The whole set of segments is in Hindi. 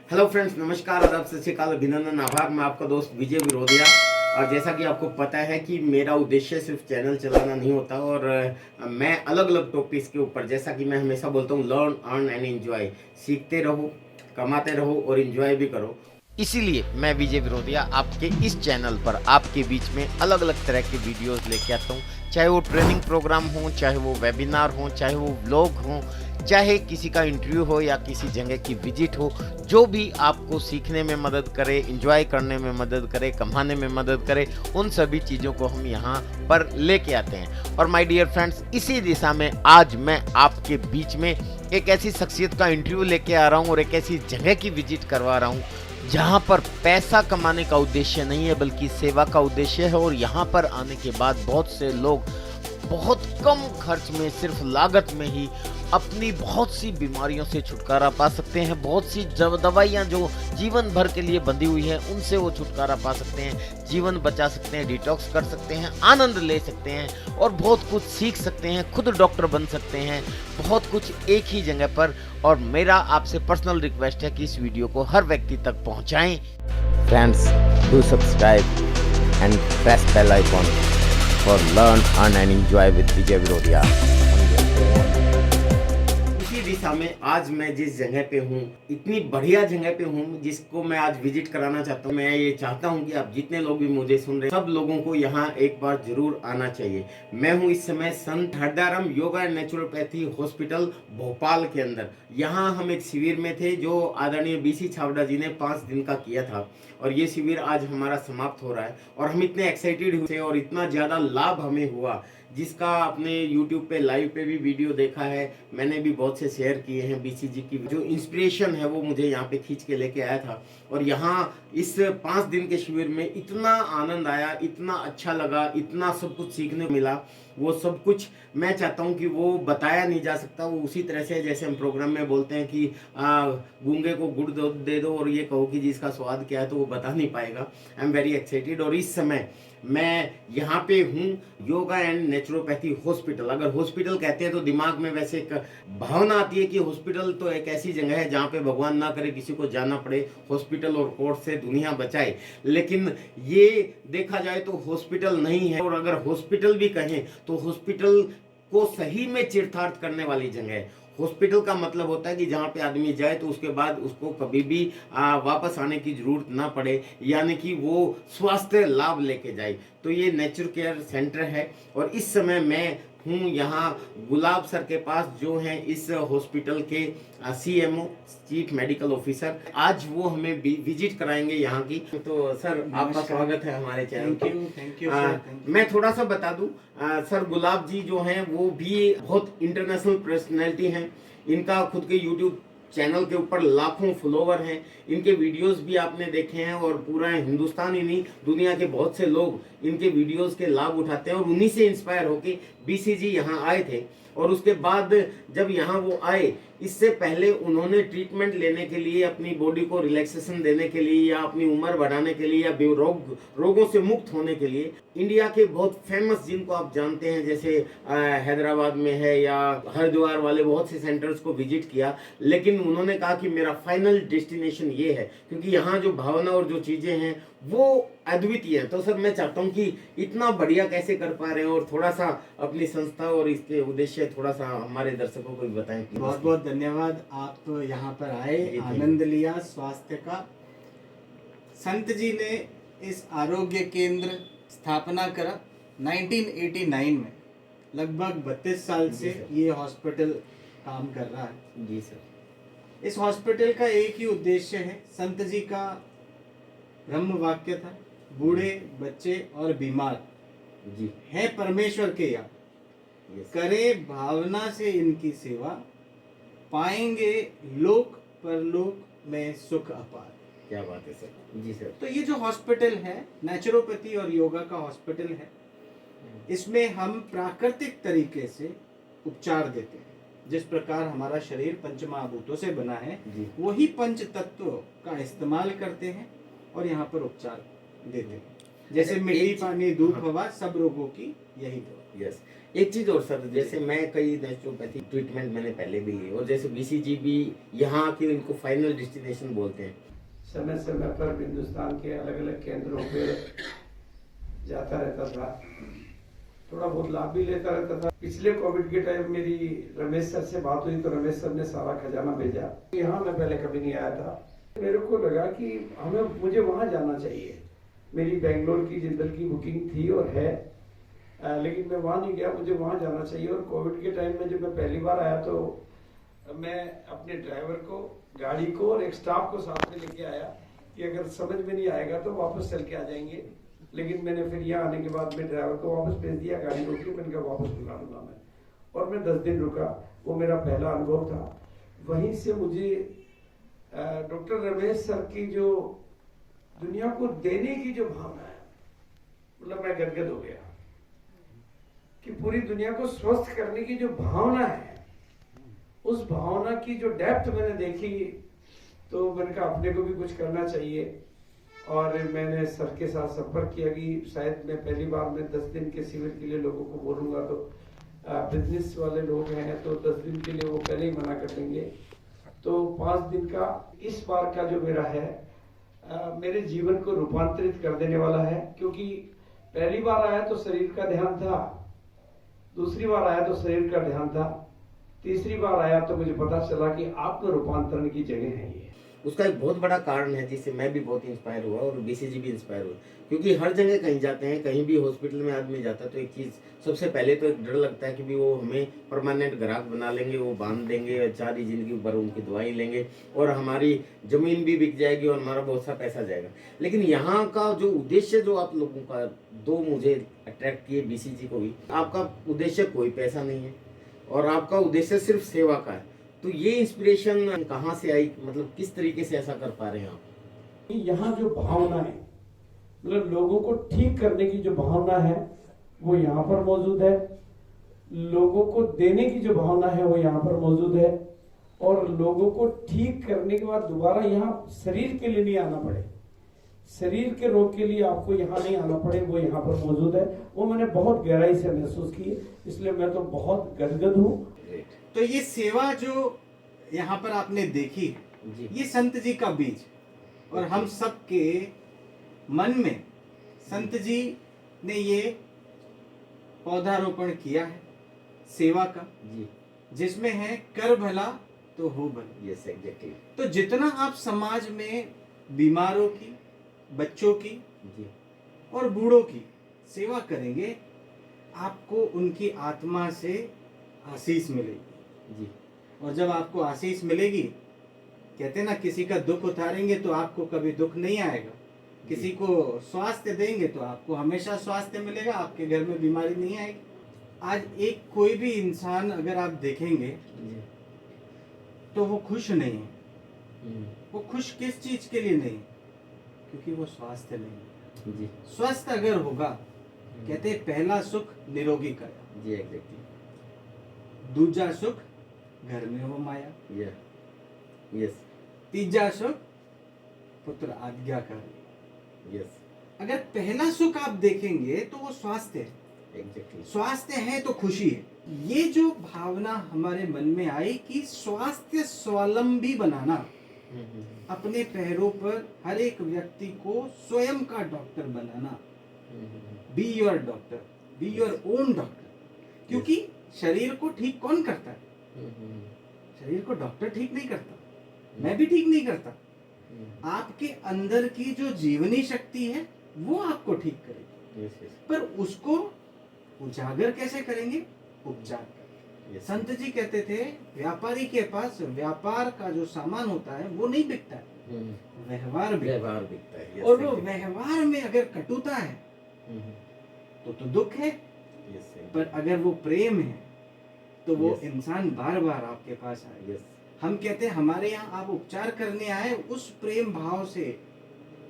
हेलो फ्रेंड्स, नमस्कार, आदाब, सत श्री अकाल, अभिनंदन, आभार। मैं आपका दोस्त विजय विरोधिया। और जैसा कि आपको पता है कि मेरा उद्देश्य सिर्फ चैनल चलाना नहीं होता और मैं अलग अलग टॉपिक्स के ऊपर, जैसा कि मैं हमेशा बोलता हूँ, लर्न अर्न एंड एंजॉय, सीखते रहो, कमाते रहो और एंजॉय भी करो। इसीलिए मैं विजय विरोधिया आपके इस चैनल पर आपके बीच में अलग अलग तरह के वीडियोस लेके आता हूँ। चाहे वो ट्रेनिंग प्रोग्राम हो, चाहे वो वेबिनार हो, चाहे वो व्लॉग हो, चाहे किसी का इंटरव्यू हो या किसी जगह की विजिट हो, जो भी आपको सीखने में मदद करे, एंजॉय करने में मदद करे, कमाने में मदद करे, उन सभी चीज़ों को हम यहाँ पर लेके आते हैं। और माय डियर फ्रेंड्स, इसी दिशा में आज मैं आपके बीच में एक ऐसी शख्सियत का इंटरव्यू लेके आ रहा हूँ और एक ऐसी जगह की विजिट करवा रहा हूँ जहाँ पर पैसा कमाने का उद्देश्य नहीं है बल्कि सेवा का उद्देश्य है। और यहाँ पर आने के बाद बहुत से लोग बहुत कम खर्च में, सिर्फ लागत में ही अपनी बहुत सी बीमारियों से छुटकारा पा सकते हैं। बहुत सी दवाइयाँ जो जीवन भर के लिए बंधी हुई हैं उनसे वो छुटकारा पा सकते हैं, जीवन बचा सकते हैं, डिटॉक्स कर सकते हैं, आनंद ले सकते हैं और बहुत कुछ सीख सकते हैं, खुद डॉक्टर बन सकते हैं, बहुत कुछ एक ही जगह पर। और मेरा आपसे पर्सनल रिक्वेस्ट है कि इस वीडियो को हर व्यक्ति तक पहुँचाएँ। Friends, do subscribe and press bell icon for learn, earn and enjoy with Vijay Virodhiya. इसी दिशा में आज मैं जिस जगह पे हूँ, इतनी बढ़िया जगह पे हूँ जिसको मैं आज विजिट कराना चाहता हूँ। मैं ये चाहता हूँ कि आप जितने लोग भी मुझे सुन रहे हैं, सब लोगों को यहाँ एक बार जरूर आना चाहिए। मैं हूँ इस समय Sant Hardaram yoga and naturopathy hospital Bhopal के अंदर। यहाँ हम एक शिविर में थे जो आदरणीय बीसी छाबड़ा जी ने 5 दिन का किया था और ये शिविर आज हमारा समाप्त हो रहा है और हम इतने एक्साइटेड हुए और इतना ज़्यादा लाभ हमें हुआ, जिसका आपने YouTube पे लाइव पे भी वीडियो देखा है, मैंने भी बहुत से शेयर किए हैं। BCG की जो इंस्पिरेशन है वो मुझे यहाँ पे खींच के लेके आया था और यहाँ इस 5 दिन के शिविर में इतना आनंद आया, इतना अच्छा लगा, इतना सब कुछ सीखने को मिला। वो सब कुछ मैं चाहता हूँ कि वो बताया नहीं जा सकता। वो उसी तरह से जैसे हम प्रोग्राम में बोलते हैं कि गूंगे को गुड़ दे दो और ये कहो कि जी इसका स्वाद क्या है, तो वो बता नहीं पाएगा। I am very excited. और इस समय मैं यहाँ पे हूँ योगा एंड नेचुरोपैथी हॉस्पिटल। अगर हॉस्पिटल कहते हैं तो दिमाग में वैसे एक भावना आती है कि हॉस्पिटल तो एक ऐसी जगह है जहाँ पे भगवान ना करे किसी को जाना पड़े, हॉस्पिटल और कोर्ट से दुनिया बचाए। लेकिन ये देखा जाए तो हॉस्पिटल नहीं है, और अगर हॉस्पिटल भी कहें तो हॉस्पिटल को सही में चरितार्थ करने वाली जगह है। हॉस्पिटल का मतलब होता है कि जहाँ पे आदमी जाए तो उसके बाद उसको कभी भी वापस आने की जरूरत ना पड़े, यानी कि वो स्वास्थ्य लाभ लेके जाए। तो ये नेचर केयर सेंटर है और इस समय मैं हूँ यहाँ गुलाब सर के पास, जो हैं इस हॉस्पिटल के CMO, चीफ मेडिकल ऑफिसर। आज वो हमें विजिट कराएंगे यहाँ की। तो सर, आपका स्वागत है हमारे चैनल पे। Thank you sir. मैं थोड़ा सा बता दूं, सर गुलाब जी जो हैं वो भी बहुत इंटरनेशनल पर्सनैलिटी हैं। इनका खुद के यूट्यूब चैनल के ऊपर लाखों फॉलोवर हैं। इनके वीडियोस भी आपने देखे हैं और पूरा हिंदुस्तान ही नहीं, दुनिया के बहुत से लोग इनके वीडियोस के लाभ उठाते हैं और उन्हीं से इंस्पायर होके BCG यहाँ आए थे। और उसके बाद जब यहाँ वो आए, इससे पहले उन्होंने ट्रीटमेंट लेने के लिए, अपनी बॉडी को रिलैक्सेशन देने के लिए या अपनी उम्र बढ़ाने के लिए या रोगों से मुक्त होने के लिए, इंडिया के बहुत फेमस, जिनको आप जानते हैं, जैसे हैदराबाद में है या हरिद्वार वाले बहुत से सेंटर्स को विजिट किया। लेकिन उन्होंने कहा कि मेरा फाइनल डेस्टिनेशन ये है, क्योंकि यहाँ जो भावना और जो चीज़ें हैं वो अद्वितीय है। तो सर, मैं चाहता हूँ कि इतना बढ़िया कैसे कर पा रहे हैं और थोड़ा सा अपनी संस्था और इसके उद्देश्य थोड़ा सा हमारे दर्शकों को भी बताएं। बहुत बहुत धन्यवाद, आप यहाँ पर आए, आनंद लिया स्वास्थ्य का। संत जी ने इस आरोग्य केंद्र स्थापना करा 1989 में। लगभग 32 साल से ये हॉस्पिटल काम कर रहा है। जी सर। इस हॉस्पिटल का एक ही उद्देश्य है, संत जी का ब्रह्म वाक्य था, बूढ़े, बच्चे और बीमार जी हैं परमेश्वर के याद, करे भावना से इनकी सेवा, पाएंगे लोक परलोक में सुख अपार। क्या बात है सर। जी सर। तो ये जो हॉस्पिटल है, नेचुरोपैथी और योगा का हॉस्पिटल है, इसमें हम प्राकृतिक तरीके से उपचार देते हैं। जिस प्रकार हमारा शरीर पंचमहाभूतों से बना है, वही पंच तत्व का इस्तेमाल करते हैं और यहाँ पर उपचार देते हैं। जैसे अच्छा, मिट्टी, एक चीज- पानी, धूप, हाँ। हवा, सब रोगों की यही दवा। यस, एक चीज और सर, जैसे मैं कई नेचुरोपैथी ट्रीटमेंट मैंने पहले भी ली, और जैसे बीसीजी भी यहाँ की इनको फाइनल डेस्टिनेशन बोलते हैं। समय समय पर हिंदुस्तान के अलग अलग केंद्रों पे जाता रहता था, थोड़ा बहुत लाभ भी लेता रहता था। पिछले कोविड के टाइम मेरी रमेश सर से बात हुई तो रमेश सर ने सारा खजाना भेजा। यहाँ मैं पहले कभी नहीं आया था, मेरे को लगा कि मुझे वहाँ जाना चाहिए। मेरी बेंगलोर की जिंदल की बुकिंग थी और है, लेकिन मैं वहाँ नहीं गया, मुझे वहाँ जाना चाहिए। और कोविड के टाइम में जब मैं पहली बार आया तो मैं अपने ड्राइवर को, गाड़ी को और एक स्टाफ को साथ में लेके आया कि अगर समझ में नहीं आएगा तो वापस चल के आ जाएंगे। लेकिन मैंने फिर यहाँ आने के बाद में ड्राइवर को वापस भेज दिया, गाड़ी रोकी, मैंने कहा वापस बुला लूंगा मैं। और मैं 10 दिन रुका, वो मेरा पहला अनुभव था। वहीं से मुझे डॉक्टर रमेश सर की जो दुनिया को देने की जो भावना है, मतलब मैं गदगद हो गया कि पूरी दुनिया को स्वस्थ करने की जो भावना है, उस भावना की जो डेप्थ मैंने देखी तो मैंने कहा अपने को भी कुछ करना चाहिए। और मैंने सर के साथ संपर्क किया कि शायद मैं पहली बार में 10 दिन के शिविर के लिए लोगों को बोलूंगा तो बिजनेस वाले लोग हैं तो 10 दिन के लिए वो पहले ही मना कर देंगे। तो 5 दिन का इस बार का जो मेरा है मेरे जीवन को रूपांतरित कर देने वाला है। क्योंकि पहली बार आया तो शरीर का ध्यान था, दूसरी बार आया तो शरीर का ध्यान था, तीसरी बार आया तो मुझे पता चला कि आत्म रूपांतरण की जगह है ये। उसका एक बहुत बड़ा कारण है जिससे मैं भी बहुत इंस्पायर हुआ और बीसीजी भी इंस्पायर हुआ, क्योंकि हर जगह कहीं जाते हैं, कहीं भी हॉस्पिटल में आदमी जाता है तो एक चीज़ सबसे पहले तो एक डर लगता है कि भी वो हमें परमानेंट ग्राहक बना लेंगे, वो बांध देंगे और सारी जिंदगी भर उनकी दवाई लेंगे और हमारी जमीन भी बिक जाएगी और हमारा बहुत सा पैसा जाएगा। लेकिन यहाँ का जो उद्देश्य जो आप लोगों का दो मुझे अट्रैक्ट किए बीसीजी को भी, आपका उद्देश्य कोई पैसा नहीं है और आपका उद्देश्य सिर्फ सेवा का है। तो ये इंस्पिरेशन कहाँ से आई, मतलब किस तरीके से ऐसा कर पा रहे हैं आप? यहाँ जो भावना है, मतलब लोगों को ठीक करने की जो भावना है वो यहाँ पर मौजूद है, लोगों को देने की जो भावना है वो यहाँ पर मौजूद है, और लोगों को ठीक करने के बाद दोबारा यहाँ शरीर के लिए नहीं आना पड़े, शरीर के रोग के लिए आपको यहाँ नहीं आना पड़े, वो यहाँ पर मौजूद है। वो मैंने बहुत गहराई से महसूस की, इसलिए मैं तो बहुत गदगद हूँ। तो ये सेवा जो यहाँ पर आपने देखी, ये संत जी का बीज, और हम सब के मन में संत जी ने ये पौधारोपण किया है सेवा का, जी, जिसमें है कर भला तो हो भला। Yes exactly. तो जितना आप समाज में बीमारों की, बच्चों की जी, और बूढ़ों की सेवा करेंगे, आपको उनकी आत्मा से आशीष मिलेगी। जी, और जब आपको आशीष मिलेगी, कहते हैं ना, किसी का दुख उतारेंगे तो आपको कभी दुख नहीं आएगा, किसी को स्वास्थ्य देंगे तो आपको हमेशा स्वास्थ्य मिलेगा, आपके घर में बीमारी नहीं आएगी। आज एक कोई भी इंसान अगर आप देखेंगे जी, तो वो खुश नहीं है। वो खुश किस चीज के लिए नहीं? क्योंकि वो स्वास्थ्य नहीं है। जी, स्वस्थ अगर होगा, कहते हैं पहला सुख निरोगी काया, जी एग्जैक्टली। दूजा सुख घर में हो माया, या यस, तीजा सुख पुत्र आज्ञाकारी। यस अगर पहला सुख आप देखेंगे तो वो स्वास्थ्य है, एग्जैक्टली। स्वास्थ्य है तो खुशी है। ये जो भावना हमारे मन में आई कि स्वास्थ्य स्वावलंबी बनाना, अपने पैरों पर हर एक व्यक्ति को स्वयं का doctor banana, be your doctor, be your own doctor. क्योंकि शरीर को ठीक कौन करता है? शरीर को डॉक्टर ठीक नहीं करता, मैं भी ठीक नहीं करता। आपके अंदर की जो जीवनी शक्ति है वो आपको ठीक करेगी। यस यस, पर उसको उजागर कैसे करेंगे? उपचार कर। संत जी कहते थे, व्यापारी के पास व्यापार का जो सामान होता है वो नहीं बिकता है, व्यवहार बिकता है। व्यवहार बिकता है। और वो व्यवहार में अगर कटुता है तो दुख है, पर अगर वो प्रेम है तो वो Yes. इंसान बार बार आपके पास आए। यस, हम कहते हैं हमारे यहाँ आप उपचार करने आए, उस प्रेम भाव से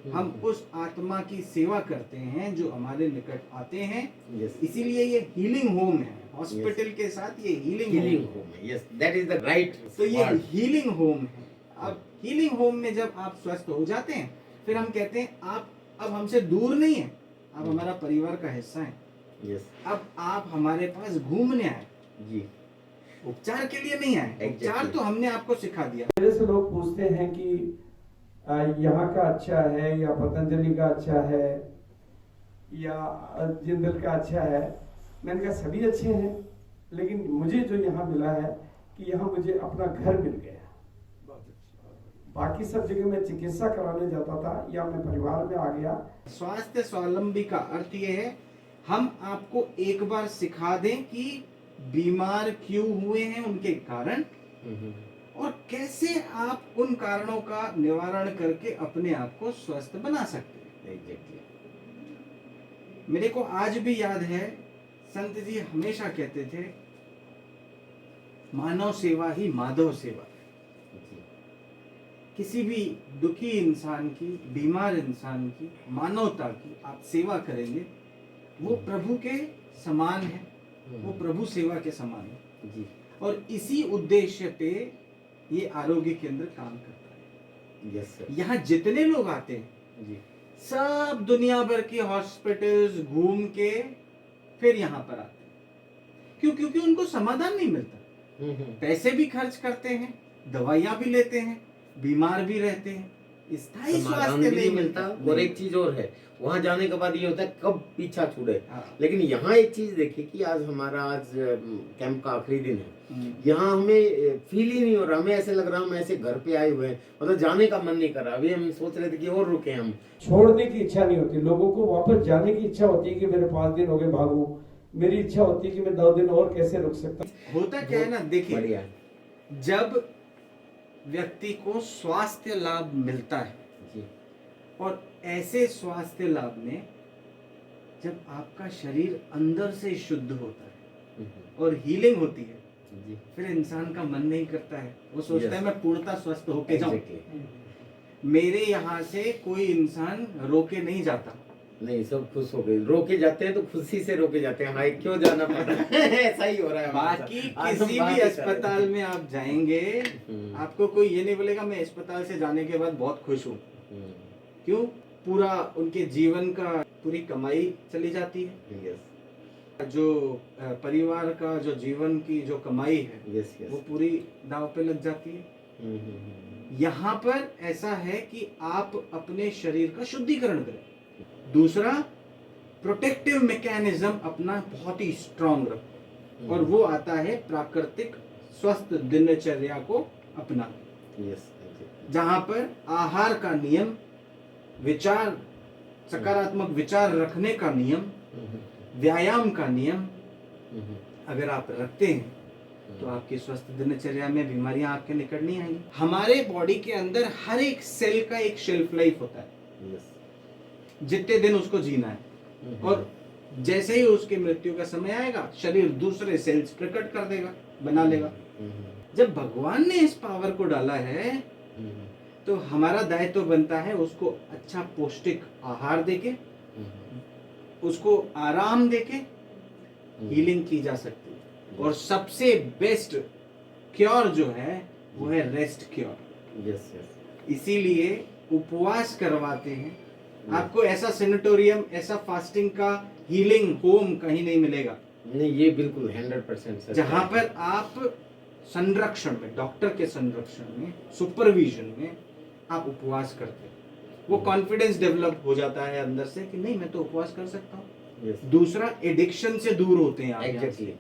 हम उस आत्मा की सेवा करते हैं जो हमारे निकट आते हैं। यस, इसीलिए ये हीलिंग होम है, हॉस्पिटल के साथ ये हीलिंग हीलिंग होम है। होम है। Yes, that is the right. तो ये हीलिंग होम है। अब हीलिंग होम में जब आप स्वस्थ हो जाते हैं, फिर हम कहते हैं आप अब हमसे दूर नहीं है, आप हमारा परिवार का हिस्सा हैं। यस अब आप हमारे पास घूमने आए, जी उपचार के लिए नहीं आए। Exactly. उपचार तो हमने आपको सिखा दिया। मेरे से लोग पूछते हैं कि यहाँ का अच्छा है या पतंजलि का अच्छा है या जिंदल का अच्छा है। मैंने कहा सभी अच्छे हैं, लेकिन मुझे जो यहाँ मिला है कि यहाँ मुझे अपना घर मिल गया। बाकी सब जगह मैं चिकित्सा कराने जाता था या मैं परिवार में आ गया। स्वास्थ्य स्वावलंबी का अर्थ ये है, हम आपको एक बार सिखा दें कि बीमार क्यों हुए हैं, उनके कारण, और कैसे आप उन कारणों का निवारण करके अपने आप को स्वस्थ बना सकते हैं। एग्जैक्टली। मेरे को आज भी याद है, संत जी हमेशा कहते थे, मानव सेवा ही माधव सेवा। किसी भी दुखी इंसान की, बीमार इंसान की, मानवता की आप सेवा करेंगे, वो प्रभु के समान है, वो प्रभु सेवा के समान है जी। और इसी उद्देश्य पे ये आरोग्य केंद्र काम करता है। Yes sir. यहाँ जितने लोग आते हैं जी सब दुनिया भर के हॉस्पिटल्स घूम के फिर यहाँ पर आते हैं। क्यों? क्योंकि उनको समाधान नहीं मिलता। पैसे भी खर्च करते हैं, दवाइयाँ भी लेते हैं, बीमार भी रहते हैं, स्थायी समाधान स्वास्थ्य भी नहीं नहीं मिलता। और एक चीज और है, वहां जाने के बाद ये होता है कब पीछा छुड़े। हाँ। लेकिन यहाँ एक चीज देखिए कि आज हमारा कैंप का आखिरी दिन है। यहाँ हमें फील ही नहीं हो रहा, हमें ऐसे लग रहा हम ऐसे घर पे आए हुए हैं, मतलब जाने का मन नहीं कर रहा। अभी हम सोच रहे थे कि और रुके हम। छोड़ने की इच्छा नहीं होती, लोगों को वापस जाने की इच्छा होती है कि मेरे 5 दिन हो गए भागू। मेरी इच्छा होती है कि मैं 2 दिन और कैसे रुक सकता। होता क्या है ना, देखिए, बढ़िया। जब व्यक्ति को स्वास्थ्य लाभ मिलता है जी और ऐसे स्वास्थ्य लाभ में जब आपका शरीर अंदर से शुद्ध होता है और हीलिंग होती है, जी फिर इंसान का मन नहीं करता है, वो सोचता है Yes. मैं पूर्णतः स्वस्थ होके जाऊं। Exactly. मेरे यहाँ से कोई इंसान रोके नहीं जाता। नहीं, सब खुश हो गए। रोके जाते हैं तो खुशी से रोके जाते हैं। हाँ, क्यों जाना पड़ रहा है ऐसा ही हो रहा है हमारे बाकी साथ। आज हम किसी बात भी ही कर अस्पताल रहे थे। में आप जाएंगे, आपको कोई ये नहीं बोलेगा मैं अस्पताल से जाने के बाद बहुत खुश हूँ। क्यों? पूरा उनके जीवन का पूरी कमाई चली जाती है। यस जो परिवार का जो जीवन की जो कमाई है यस यस। वो पूरी दांव पे लग जाती है। यहाँ पर ऐसा है कि आप अपने शरीर का शुद्धिकरण करें। दूसरा, प्रोटेक्टिव मैकेनिज्म अपना बहुत ही स्ट्रांग रखें, और वो आता है प्राकृतिक स्वस्थ दिनचर्या को अपना, यस जहाँ पर आहार का नियम, विचार, सकारात्मक विचार रखने का नियम, व्यायाम का नियम अगर आप रखते हैं तो आपकी स्वस्थ दिनचर्या में बीमारियां आपके निकट नहीं आएंगी। हमारे बॉडी के अंदर हर एक सेल का एक शेल्फ लाइफ होता है, यस। जितने दिन उसको जीना है, और जैसे ही उसकी मृत्यु का समय आएगा शरीर दूसरे सेल्स प्रकट कर देगा, बना लेगा। जब भगवान ने इस पावर को डाला है तो हमारा दायित्व बनता है उसको अच्छा पौष्टिक आहार देके, उसको आराम देके हीलिंग की जा सकती है। और सबसे बेस्ट क्योर जो है वो है रेस्ट क्योर। Yes yes. इसीलिए उपवास करवाते हैं। आपको ऐसा सेनेटोरियम, ऐसा फास्टिंग का हीलिंग होम कहीं नहीं मिलेगा। नहीं, ये बिल्कुल 100% सच है। जहां पर आप संरक्षण में, डॉक्टर के संरक्षण में, सुपरविजन में आप उपवास करते हैं, वो कॉन्फिडेंस डेवलप हो जाता है अंदर से कि नहीं मैं तो उपवास कर सकता हूँ। यस दूसरा, एडिक्शन से दूर होते हैं आप। एग्जैक्टली।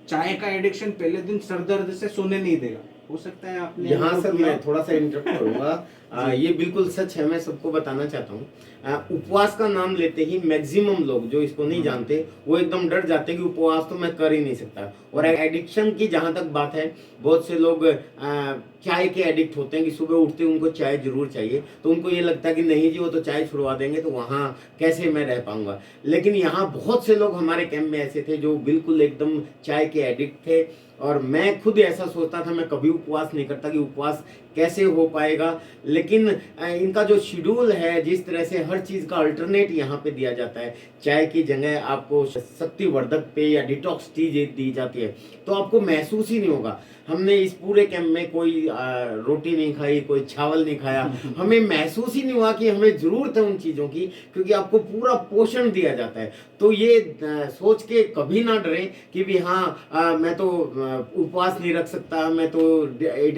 चाय का एडिक्शन पहले दिन सर दर्द से सोने नहीं देगा। हो सकता है आपने यहाँ अनुभव सर किया मैं थोड़ा सा इंटरप्ट करूंगा। ये बिल्कुल सच है, मैं सबको बताना चाहता हूँ। उपवास का नाम लेते ही मैक्सिमम लोग जो इसको नहीं जानते वो एकदम डर जाते हैं कि उपवास तो मैं कर ही नहीं सकता। और एडिक्शन की जहाँ तक बात है, बहुत से लोग चाय के एडिक्ट होते हैं कि सुबह उठते उनको चाय जरूर चाहिए, तो उनको ये लगता है कि नहीं जी वो तो चाय छुड़वा देंगे तो वहाँ कैसे मैं रह पाऊंगा। लेकिन यहाँ बहुत से लोग हमारे कैंप में ऐसे थे जो बिल्कुल एकदम चाय के एडिक्ट थे, और मैं खुद ऐसा सोचता था मैं कभी उपवास नहीं करता कि उपवास कैसे हो पाएगा। लेकिन लेकिन इनका जो शेड्यूल है, जिस तरह से हर चीज़ का अल्टरनेट यहाँ पे दिया जाता है, चाय की जगह आपको शक्तिवर्धक पेय या डिटॉक्स टी दी जाती है, तो आपको महसूस ही नहीं होगा। हमने इस पूरे कैंप में कोई रोटी नहीं खाई, कोई चावल नहीं खाया, हमें महसूस ही नहीं हुआ कि हमें ज़रूरत है उन चीज़ों की, क्योंकि आपको पूरा पोषण दिया जाता है। तो ये सोच के कभी ना डरें कि भी हाँ मैं तो उपवास नहीं रख सकता, मैं तो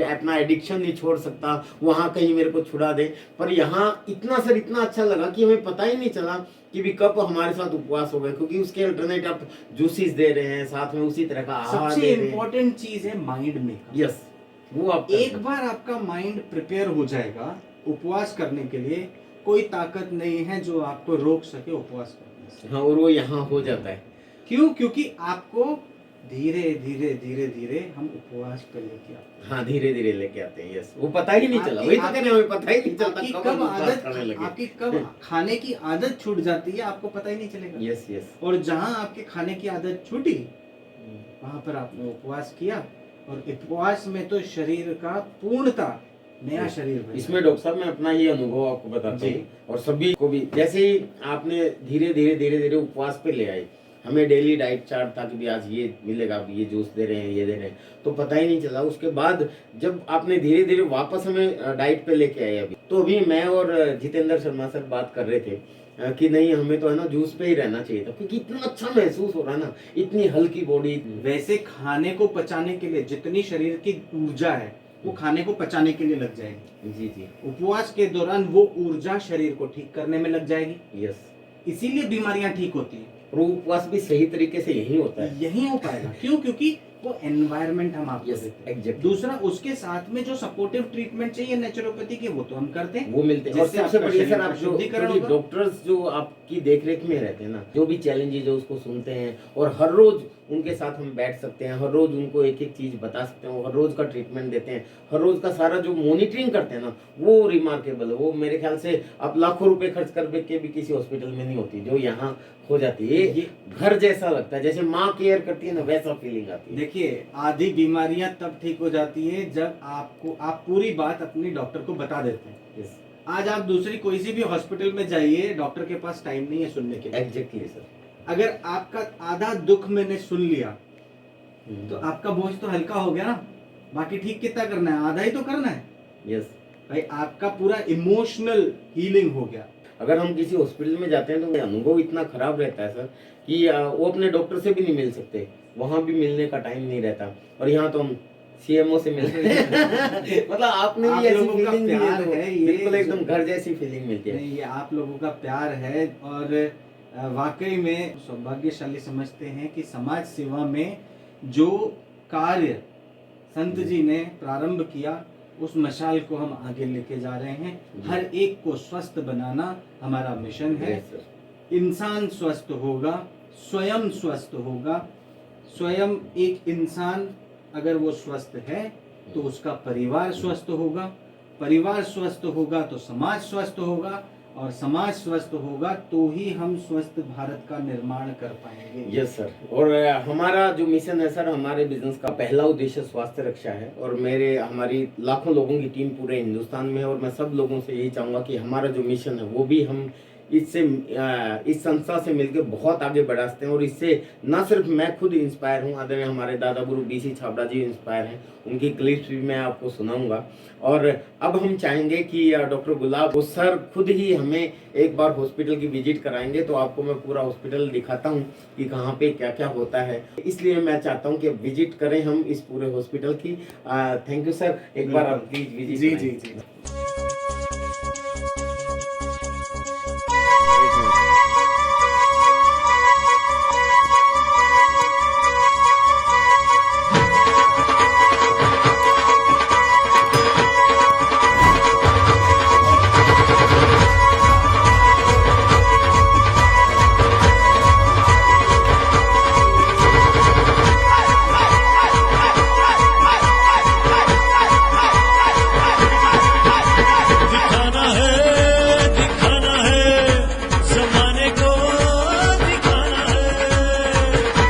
अपना एडिक्शन नहीं छोड़ सकता, वहाँ कहीं मेरे को छुड़ा दे। पर यहाँ इतना अच्छा लगा कि हमें पता ही नहीं चला कि भी कब हमारे साथ उपवास हो गए, क्योंकि उसके अल्टरनेट आप जूसेस दे रहे हैं, साथ में उसी तरह का आहार सबसे दे रहे हैं। इम्पोर्टेंट चीज है माइंड में। यस, वो आप एक बार आपका माइंड प्रिपेयर हो जाएगा उपवास करने के लिए, कोई ताकत नहीं है जो आपको रोक सके उपवास करने से। हाँ, और वो यहाँ हो जाता है। क्यों? क्योंकि आपको धीरे धीरे हम उपवास पे लेके आते हैं। हाँ, धीरे धीरे लेके आते हैं। यस, वो पता ही नहीं चला, वही तो कह रहे हैं, हमें पता ही नहीं चलता आपकी कब कब हम उपवास आदत, करने लगे। आपकी कब खाने की आदत छूट जाती है आपको पता ही नहीं चलेगा। Yes yes. और जहां आपके खाने की आदत छूटी, वहां पर आपने उपवास किया, और उपवास में तो शरीर का पूर्णता नया शरीर बन इसमें डॉक्टर साहब मैं अपना ये अनुभव आपको बताता हूँ, और सभी को भी। जैसे ही आपने धीरे धीरे उपवास पे ले आए, हमें डेली डाइट चार्ट था कि भी आज ये मिलेगा, अब ये जूस दे रहे हैं, ये दे रहे हैं, तो पता ही नहीं चला। उसके बाद जब आपने धीरे धीरे वापस हमें डाइट पे लेके आए अभी, तो अभी मैं और जितेंद्र शर्मा सर बात कर रहे थे कि नहीं, हमें तो है ना जूस पे ही रहना चाहिए था, क्योंकि इतना अच्छा महसूस हो रहा है ना, इतनी हल्की बॉडी। वैसे खाने को पचाने के लिए जितनी शरीर की ऊर्जा है वो खाने को पचाने के लिए लग जाएगी। जी जी। उपवास के दौरान वो ऊर्जा शरीर को ठीक करने में लग जाएगी। यस, इसीलिए बीमारियां ठीक होती हैं। और उपवास भी सही तरीके से यही होता है। यही हो पाएगा। क्यों? क्योंकि वो एनवायरनमेंट हम आपको देते हैं। एग्जैक्ट। दूसरा, उसके साथ में जो सपोर्टिव ट्रीटमेंट चाहिए नेचुरोपैथी के, वो तो हम करते हैं, वो मिलते हैं। और जिससे सबसे आपका बढ़िया शरीर सर, का आप जो शुद्धिकरण होगा। डॉक्टर्स जो आपकी देखरेख में रहते हैं ना, जो भी चैलेंजेस है उसको सुनते हैं, और हर रोज उनके साथ हम बैठ सकते हैं, हर रोज उनको एक एक चीज बता सकते हैं, हर रोज का ट्रीटमेंट देते हैं, हर रोज का सारा जो मॉनिटरिंग करते हैं ना, वो रिमार्केबल है। वो मेरे ख्याल से आप लाखों रुपए खर्च करके भी किसी हॉस्पिटल में नहीं होती, जो यहाँ हो जाती है। ये घर जैसा लगता है, जैसे माँ केयर करती है ना, वैसा फीलिंग आती है। देखिए, आधी बीमारियां तब ठीक हो जाती है जब आप पूरी बात अपनी डॉक्टर को बता देते हैं। Yes, आज आप दूसरी कोई सी भी हॉस्पिटल में जाइए, डॉक्टर के पास टाइम नहीं है सुनने के लिए। exactly sir. अगर आपका आधा दुख मैंने सुन लिया तो आपका बोझ तो हल्का हो गया ना। बाकी ठीक कितना करना है? आधा ही तो करना है। यस भाई, आपका पूरा इमोशनल हीलिंग हो गया। अगर हम किसी हॉस्पिटल में जाते हैं तो अनुभव इतना खराब रहता है सर कि वो अपने डॉक्टर से भी नहीं मिल सकते, वहां भी मिलने का टाइम नहीं रहता, और यहाँ तो हम सीएमओ से मिलते हैं। मतलब आपने भी ऐसी फीलिंग है, बिल्कुल एकदम घर जैसी फीलिंग मिलती है। नहीं, ये आप लोगों का प्यार है, और वाकई में सौभाग्यशाली समझते हैं कि समाज सेवा में जो कार्य संत जी ने प्रारंभ किया, उस मशाल को हम आगे लेके जा रहे हैं। हर एक को स्वस्थ बनाना हमारा मिशन है। इंसान स्वस्थ होगा, स्वयं स्वस्थ होगा। स्वयं एक इंसान अगर वो स्वस्थ है तो उसका परिवार स्वस्थ होगा, परिवार स्वस्थ होगा तो समाज स्वस्थ होगा, और समाज स्वस्थ होगा तो ही हम स्वस्थ भारत का निर्माण कर पाएंगे। Yes sir. और हमारा जो मिशन है सर, हमारे बिजनेस का पहला उद्देश्य स्वास्थ्य रक्षा है, और हमारी लाखों लोगों की टीम पूरे हिंदुस्तान में है, और मैं सब लोगों से यही चाहूँगा कि हमारा जो मिशन है वो भी हम इस संस्था से मिलकर बहुत आगे बढ़ा सकते हैं। और इससे ना सिर्फ मैं खुद इंस्पायर हूँ, आदरणीय हमारे दादा गुरु बीसी छाबड़ा जी इंस्पायर हैं, उनकी क्लिप्स भी मैं आपको सुनाऊंगा। और अब हम चाहेंगे कि डॉक्टर गुलाब सर खुद ही हमें एक बार हॉस्पिटल की विजिट कराएंगे, तो आपको मैं पूरा हॉस्पिटल दिखाता हूँ कि कहाँ पे क्या क्या होता है। इसलिए मैं चाहता हूँ कि विजिट करें हम इस पूरे हॉस्पिटल की। थैंक यू सर, एक बार आप please visit. Ji ji ji.